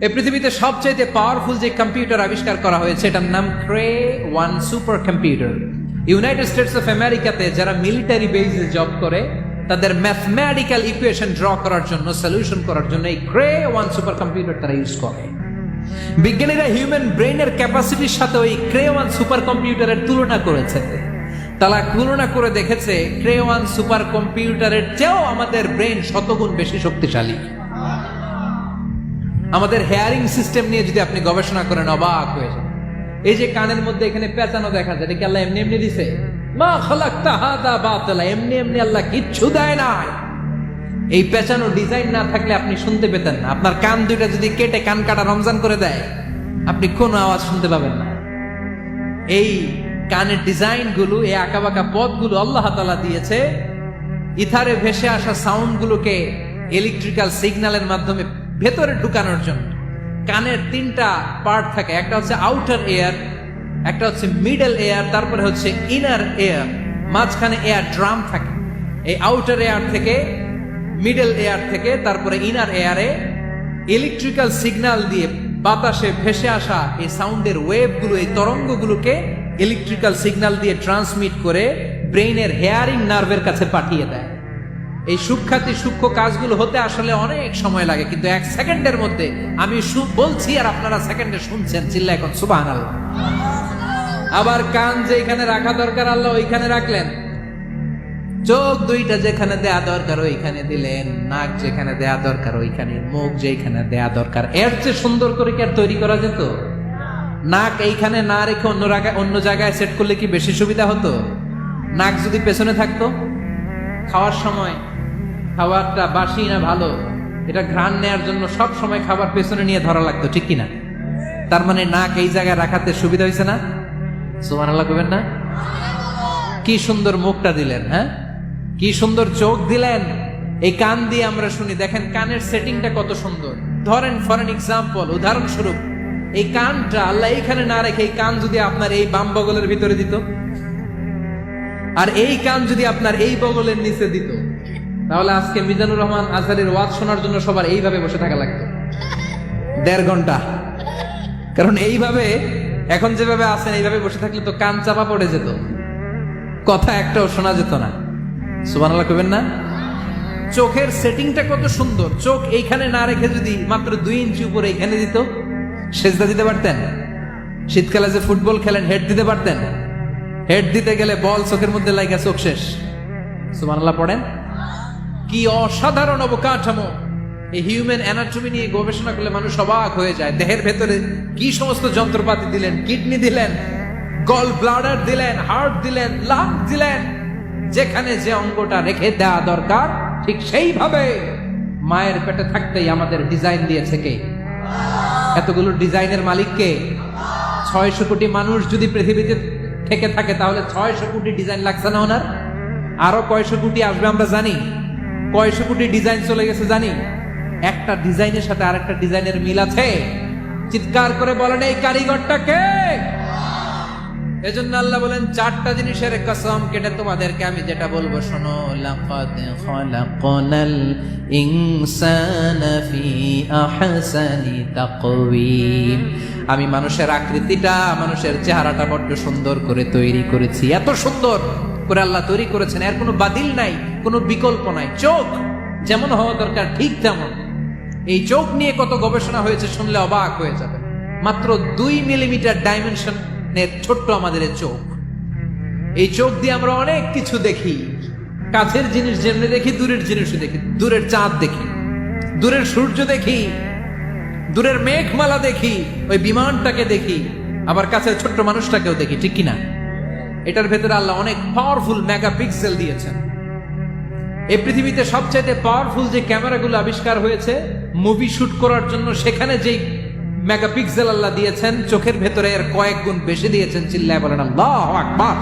এই পৃথিবীতে সবচেয়ে পাওয়ারফুল যে কম্পিউটার আবিষ্কার করা হয়েছে এটার নাম Cray 1 super computer. United states of আমেরিকাতে যারা মিলিটারি বেসে জব করে তাদের ম্যাথমেটিক্যাল ইকুয়েশন ড্র করার জন্য, সলিউশন করার জন্য এই ক্রে 1 সুপার কম্পিউটার তারা ইউজ করে। বিজ্ঞানীরা হিউম্যান ব্রেইনের ক্যাপাসিটির সাথে ওই ক্রে 1 সুপার কম্পিউটারের তুলনা করেছে। তারা তুলনা করে দেখেছে ক্রে 1 সুপার কম্পিউটারের চেয়েও আমাদের ব্রেন শতগুণ বেশি শক্তিশালী। আমাদের হেয়ারিং সিস্টেম নিয়ে যদি আপনি গবেষণা করেন অবাক হয়ে যান। এই যে কানের মধ্যে এখানে পেঁচানো দেখা যায়, এটা কি আল্লাহ এমনি এমনি দিছে? মা খালাকতা হাদা বাতিলা, এমনি এমনি আল্লাহ কিচ্ছু দেয় না। এই পেঁচানো ডিজাইন না থাকলে আপনি শুনতে পেতেন না। আপনার কান দুইটা যদি কেটে কান কাটা রমজান করে দেয়, আপনি কোনো আওয়াজ শুনতে পাবেন না। এই কানের ডিজাইন গুলো, এই আঁকাবাঁকা পথগুলো আল্লাহ তাআলা দিয়েছে ইথারে ভেসে আসা সাউন্ড গুলোকে ইলেকট্রিক্যাল সিগন্যালের মাধ্যমে ভেতরে ঢুকানোর জন্য। কানের 3টা পার্ট থাকে, একটা হচ্ছে আউটার এয়ার, একটা হচ্ছে মিডল এয়ার, তারপরে হচ্ছে ইনার এয়ার, মাঝখানে এয়ার ড্রাম থাকে। এই আউটার এয়ার থেকে, মিডল এয়ার থেকে, তারপরে ইনার এয়ারে ইলেকট্রিক্যাল সিগন্যাল দিয়ে বাতাসে ভেসে আসা এই সাউন্ডের ওয়েভগুলো, এই তরঙ্গগুলোকে ইলেকট্রিক্যাল সিগন্যাল দিয়ে ট্রান্সমিট করে ব্রেইনের হেয়ারিং নার্ভের কাছে পাঠিয়ে দেয়। এই সূক্ষ্ম কাজগুলো হতে আসলে অনেক সময় লাগে, কিন্তু 1 সেকেন্ডের মধ্যে আমি বলছি আর আপনারা সেকেন্ডে শুনছেন। চিল্লা এখন সুবহানাল্লাহ। আবার কান যেখানে রাখা দরকার আল্লাহ ওইখানে রাখলেন, চোখ দুইটা যেখানে দেয়া দরকার ওইখানে দিলেন, নাক যেখানে দেয়া দরকার ওইখানে, মুখ যেখানে দেয়া দরকার। এর চেয়ে সুন্দর করে কি আর তৈরি করা যেত? নাক এইখানে না রেখে অন্য জায়গায় সেট করলে কি বেশি সুবিধা হতো? নাক যদি পেছনে থাকতো, খাওয়ার সময় খাবারটা বাসি না ভালো এটা ঘ্রাণ নেয়ার জন্য সব সময় খাবার পেছনে নিয়ে ধরা লাগতো, ঠিক কিনা? তার মানে নাক এই জায়গায় রাখাতে সুবিধা হয়েছে না? সুবহানাল্লাহ কইবেন না? কি সুন্দর মুখটা দিলেন, হ্যাঁ, কি সুন্দর চোখ দিলেন। এই কান দিয়ে আমরা শুনি, দেখেন কানের সেটিংটা কত সুন্দর। ধরেন ফর এন এক্সাম্পল, উদাহরণস্বরূপ, এই কানটা আল্লাহ এইখানে না রেখে এই কান যদি আপনার এই বাম বগলের ভিতরে দিত, আর এই কান যদি আপনার এই বগলের নিচে দিত, তাহলে আজকে মিজানুর রহমান আজহারের ওয়াজ শোনার জন্য সবার এইভাবে বসে থাকা লাগতো 1.5 ঘন্টা। কারণ এইভাবে এখন যেভাবে আছেন এইভাবে বসে থাকলে তো কান চাপা পড়ে যেত, কথা একটাও শোনা যেত না। সুবহানাল্লাহ কইবেন না? চোখের সেটিংটা কত সুন্দর। চোখ এইখানে না রেখে যদি মাত্র 2 ইঞ্চি উপরে এইখানে দিত, সেজদা দিতে পারতেন। শীতকালে যে ফুটবল খেলেন, হেড দিতে পারতেন। হেড দিতে গেলে বল চোখের মধ্যে লাগা, চোখ শেষ। সুবহানাল্লাহ পড়েন। কি অসাধারণ অবকাঠামো! এই হিউম্যান অ্যানাটমি নিয়ে গবেষণা করলে মানুষ অবাক হয়ে যায়। দেহের ভেতরে কি সমস্ত যন্ত্রপাতি দিলেন, কিডনি দিলেন, গল ব্লাডার দিলেন, হার্ট দিলেন, লাং দিলেন। যেখানে যে অঙ্গটা রেখে দেওয়া দরকার ঠিক সেইভাবে মায়ের পেটে থাকতেই আমাদের ডিজাইন দিয়েছে কে? এতগুলো ডিজাইনের মালিক কে? 600 কোটি মানুষ যদি পৃথিবীতে থেকে থাকে তাহলে 600 কোটি ডিজাইন লাগছে না ওনার? আরো কয়শো কোটি আসবে আমরা জানি। কয়শো কোটি ডিজাইন চলে গেছে জানি। একটা ডিজাইনের সাথে আরেকটা ডিজাইনের মিল আছে। চিৎকার করে বলেন এই কারিগরটা কে? এজন্য আল্লাহ বলেন 4টা জিনিসের কসম কেটে তোমাদেরকে আমি যেটা বলবো শোনো। লাকাদ খালাকনাল ইনসানা ফি আহসানি তাকওয়িম। আমি মানুষের আকৃতিটা, মানুষের চেহারাটা বড্ড সুন্দর করে তৈরি করেছি। এত সুন্দর করে আল্লাহ তৈরি করেছেন, এর কোনো বাতিল নাই, কোনো বিকল্প নাই। চোখ যেমন হওয়া দরকার ঠিক তেমন। এই চোখ নিয়ে কত গবেষণা হয়েছে শুনলে অবাক হয়ে যাবে। মাত্র 2 মিলিমিটার ডাইমেনশন ছোট্ট আমাদের চোখ। এই চোখ দিয়ে আমরা অনেক কিছু দেখি। কাছের জিনিস যেমনি দেখি, দূরের জিনিসও দেখি। দূরের চাঁদ দেখি, দূরের সূর্য দেখি, দূরের মেঘমালা দেখি, ওই বিমানটাকে দেখি, আবার কাছের ছোট্ট মানুষটাকেও দেখি, ঠিক কিনা? এটার ভেতরে আল্লাহ অনেক পাওয়ারফুল মেগাপিক্সেল দিয়েছেন। এই পৃথিবীতে সবচাইতে পাওয়ারফুল যে ক্যামেরাগুলো আবিষ্কার হয়েছে মুভি শুট করার জন্য, সেখানে যেই মেগাপিক্সেল আল্লাহ দিয়েছেন চোখের ভেতরে এর কয়েক গুণ বেশি দিয়েছেন। চিল্লায় বলেন আল্লাহু আকবার।